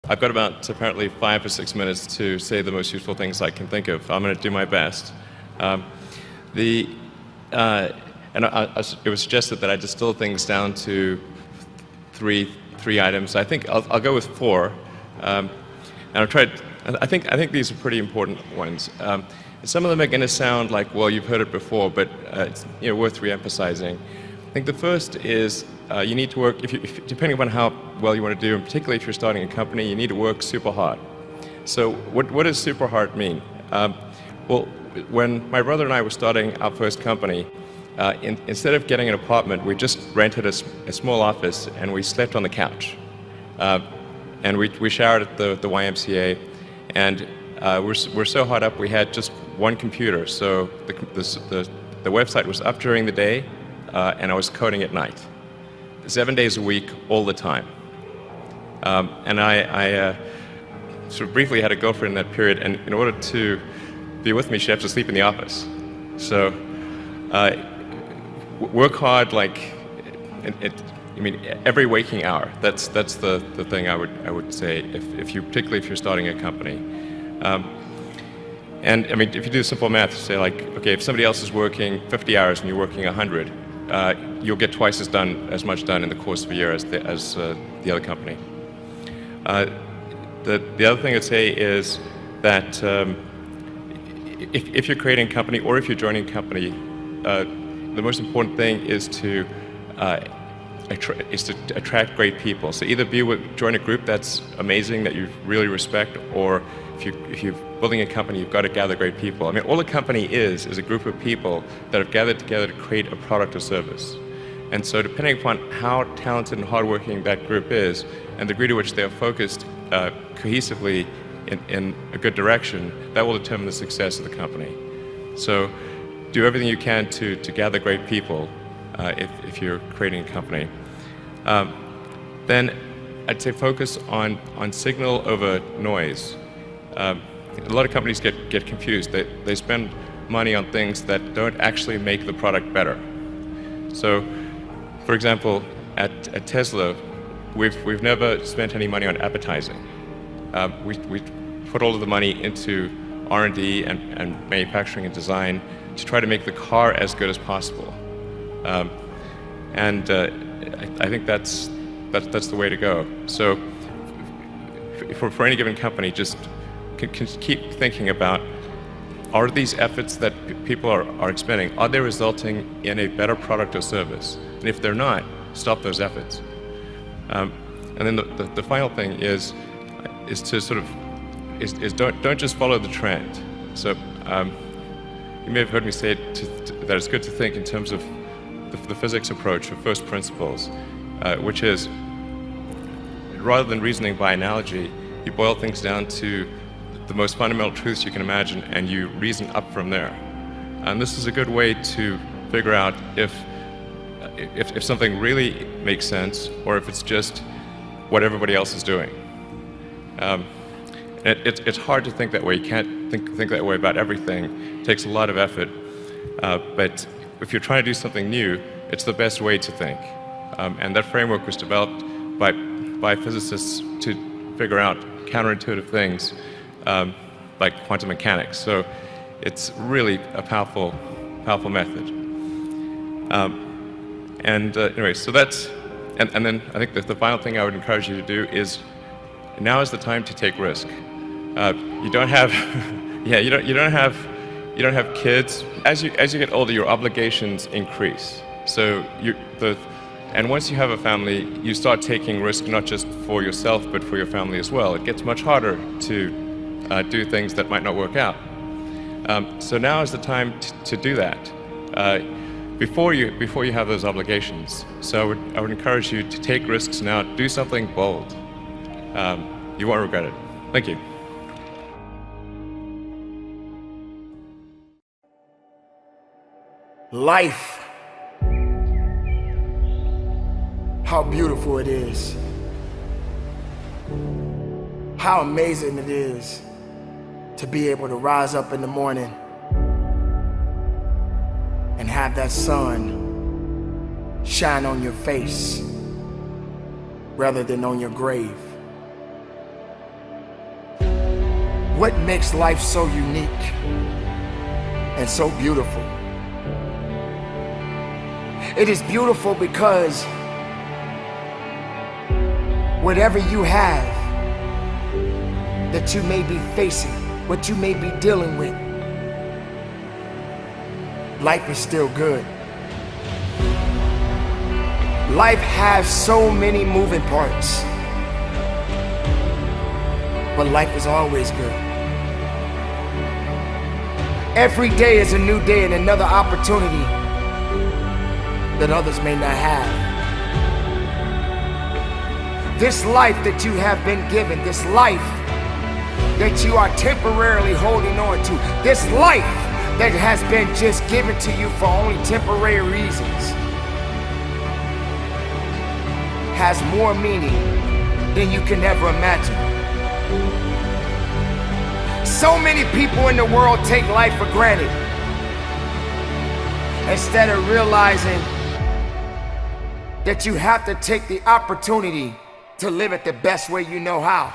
I've got about apparently 5 or 6 minutes to say the most useful things I can think of. I'm going to do my best. Um, the it was suggested that I distill things down to three items. I think I'll go with four, and I've tried. I think these are pretty important ones. Some of them are going to sound like, well, you've heard it before, but it's worth re-emphasizing. I think the first is you need to work, depending upon how well you want to do, and particularly if you're starting a company, you need to work super hard. So what does super hard mean? Well, when my brother and I were starting our first company, instead of getting an apartment, we just rented a small office and we slept on the couch. And we showered at the YMCA, and we're so hot up we had just one computer. So the website was up during the day, and I was coding at night, 7 days a week, all the time. And I sort of briefly had a girlfriend in that period, and in order to be with me, she had to sleep in the office. So work hard, like every waking hour. That's the thing I would say particularly if you're starting a company. And if you do simple math, say like, okay, if somebody else is working 50 hours and you're working 100, you'll get twice as much done in the course of a year as the other company. The other thing I'd say is that if you're creating a company or if you're joining a company, the most important thing is to attract great people. So either join a group that's amazing, that you really respect, or if you're building a company, you've got to gather great people. All a company is a group of people that have gathered together to create a product or service. And so depending upon how talented and hardworking that group is, and the degree to which they are focused cohesively in a good direction, that will determine the success of the company. So do everything you can to gather great people if you're creating a company. Then I'd say focus on signal over noise. A lot of companies get confused. They spend money on things that don't actually make the product better. So, for example, at Tesla, we've never spent any money on advertising. We put all of the money into R&D and manufacturing and design to try to make the car as good as possible. And I think that's the way to go. So for any given company, just can keep thinking about, are these efforts that people are expending, are they resulting in a better product or service? And if they're not, stop those efforts. And then the final thing is to sort of don't just follow the trend. So you may have heard me say that it's good to think in terms of the physics approach of first principles, which is, rather than reasoning by analogy, you boil things down to the most fundamental truths you can imagine, and you reason up from there. And this is a good way to figure out if something really makes sense, or if it's just what everybody else is doing. It's hard to think that way. You can't think that way about everything. It takes a lot of effort. But if you're trying to do something new, it's the best way to think. And that framework was developed by physicists to figure out counterintuitive things like quantum mechanics. So it's really a powerful method. Anyway, so that's, and then I think that the final thing I would encourage you to do is, now is the time to take risk. You don't have, you don't have kids. As you get older, your obligations increase. So and once you have a family, you start taking risk not just for yourself, but for your family as well. It gets much harder to do things that might not work out. So now is the time to do that before you have those obligations. So I would encourage you to take risks now. Do something bold. You won't regret it. Thank you. Life. How beautiful it is. How amazing it is to be able to rise up in the morning and have that sun shine on your face rather than on your grave. What makes life so unique and so beautiful? It is beautiful because whatever you have that you may be facing, what you may be dealing with, life is still good. Life has so many moving parts, but life is always good. Every day is a new day and another opportunity that others may not have. This life that you have been given, this life that you are temporarily holding on to, this life that has been just given to you for only temporary reasons, has more meaning than you can ever imagine. So many people in the world take life for granted instead of realizing that you have to take the opportunity to live it the best way you know how.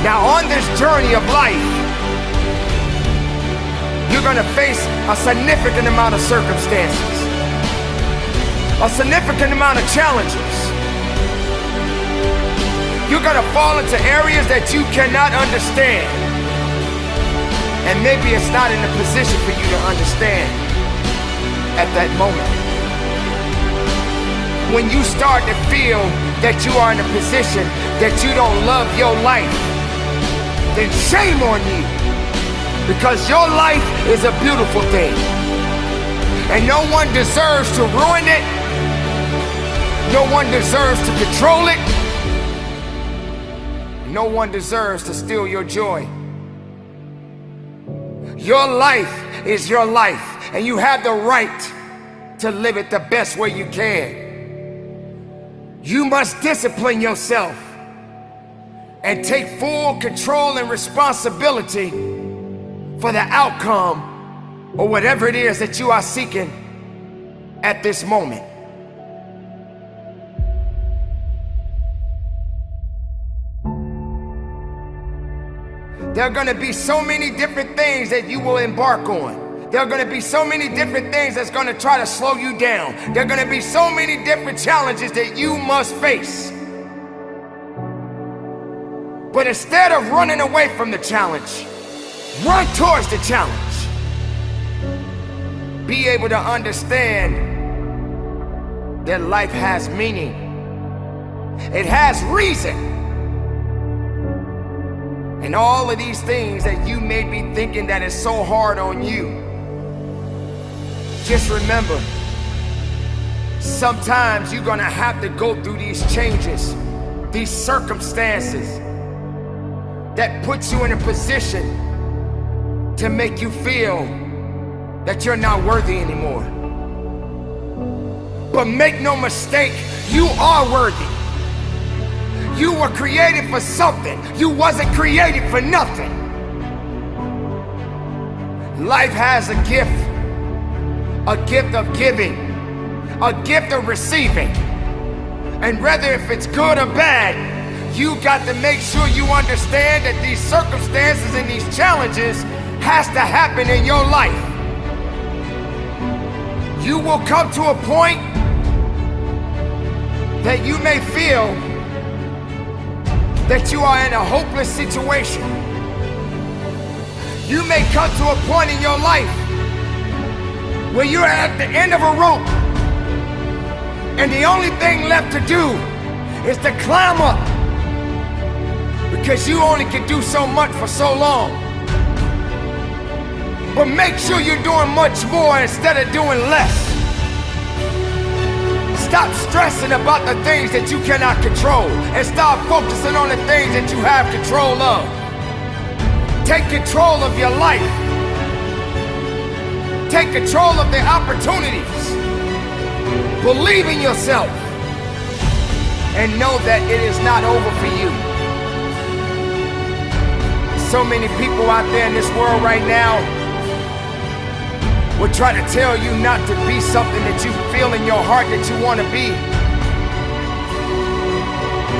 Now, on this journey of life, you're gonna face a significant amount of circumstances, a significant amount of challenges. You're gonna fall into areas that you cannot understand, and maybe it's not in a position for you to understand at that moment. When you start to feel that you are in a position that you don't love your life, then shame on you, because your life is a beautiful thing, and no one deserves to ruin it. No one deserves to control it. No one deserves to steal your joy. Your life is your life, and you have the right to live it the best way you can. You must discipline yourself and take full control and responsibility for the outcome or whatever it is that you are seeking at this moment. There are gonna be so many different things that you will embark on. There are gonna be so many different things that's gonna try to slow you down. There are gonna be so many different challenges that you must face. But instead of running away from the challenge, run towards the challenge. Be able to understand that life has meaning. It has reason. And all of these things that you may be thinking that is so hard on you, just remember, sometimes you're gonna have to go through these changes, these circumstances that puts you in a position to make you feel that you're not worthy anymore. But make no mistake, you are worthy. You were created for something. You wasn't created for nothing. Life has a gift of giving, a gift of receiving. And whether if it's good or bad, you got to make sure you understand that these circumstances and these challenges has to happen in your life. You will come to a point that you may feel that you are in a hopeless situation. You may come to a point in your life where you're at the end of a rope, and the only thing left to do is to climb up, because you only can do so much for so long. But make sure you're doing much more instead of doing less. Stop stressing about the things that you cannot control and start focusing on the things that you have control of. Take control of your life. Take control of the opportunities. Believe in yourself and know that it is not over for you. So many people out there in this world right now will try to tell you not to be something that you feel in your heart that you want to be.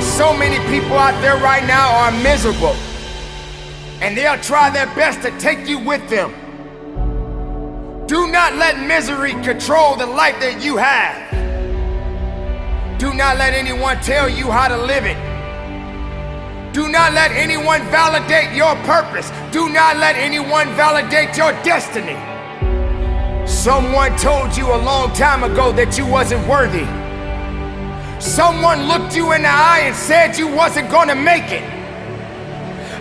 So many people out there right now are miserable, and they'll try their best to take you with them. Do not let misery control the life that you have. Do not let anyone tell you how to live it. Do not let anyone validate your purpose. Do not let anyone validate your destiny. Someone told you a long time ago that you wasn't worthy. Someone looked you in the eye and said you wasn't gonna make it.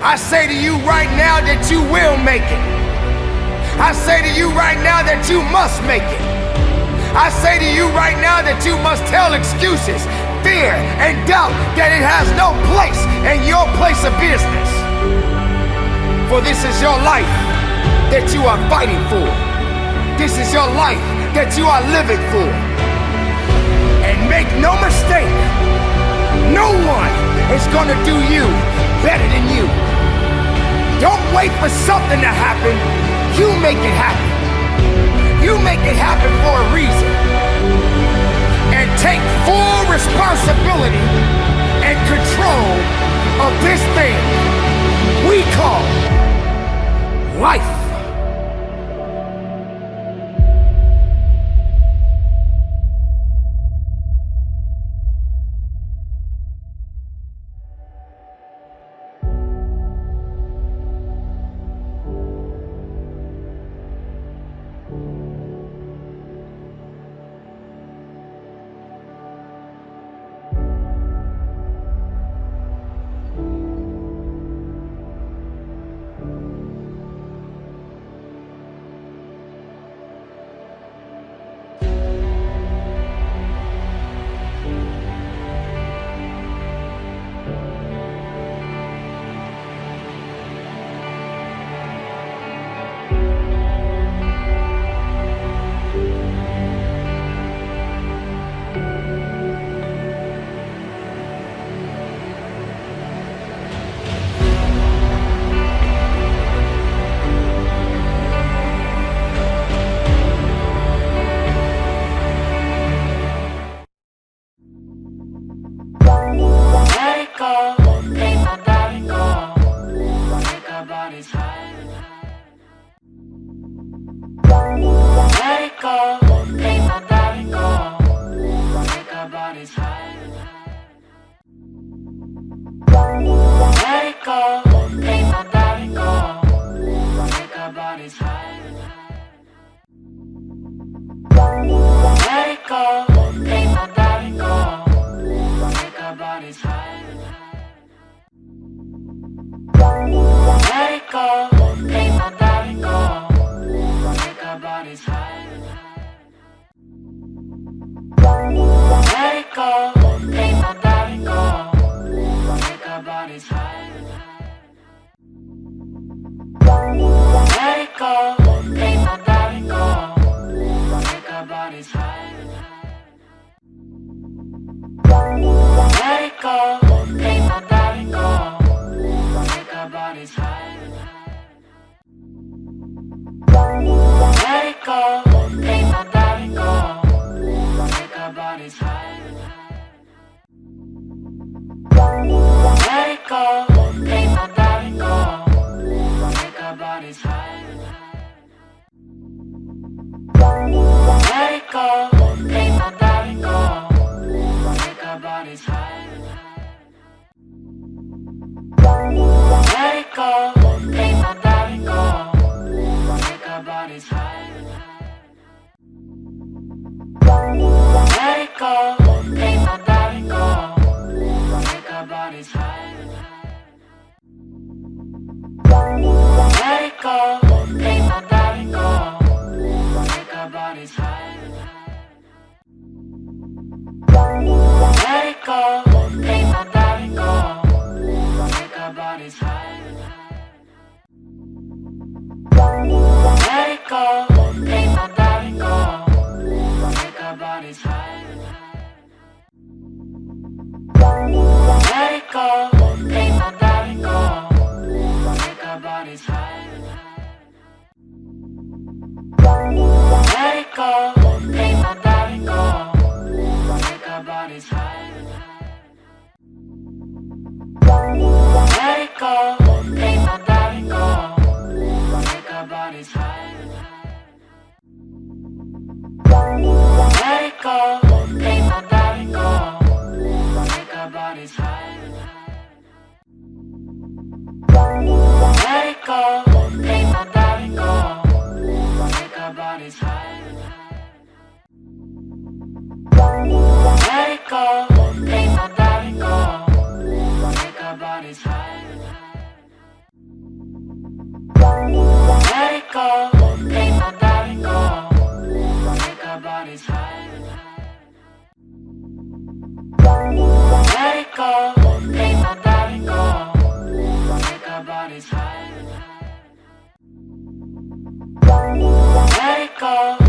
I say to you right now that you will make it. I say to you right now that you must make it. I say to you right now that you must tell excuses, fear, and doubt that it has no place in your place of business. For this is your life that you are fighting for. This is your life that you are living for. And make no mistake, no one is gonna do you better than you. Don't wait for something to happen. You make it happen. You make it happen for a reason. And take full responsibility and control of this thing we call life. Let it go, paint my body go. Make our bodies higher and higher. Let it go, paint my body go. Make our bodies higher and higher. Let it go, paint my body go. Make our bodies higher and higher. Let it go, paint my body go. Make our bodies higher and higher. Let it go, paint my body go. Make our bodies higher and higher. Let it go.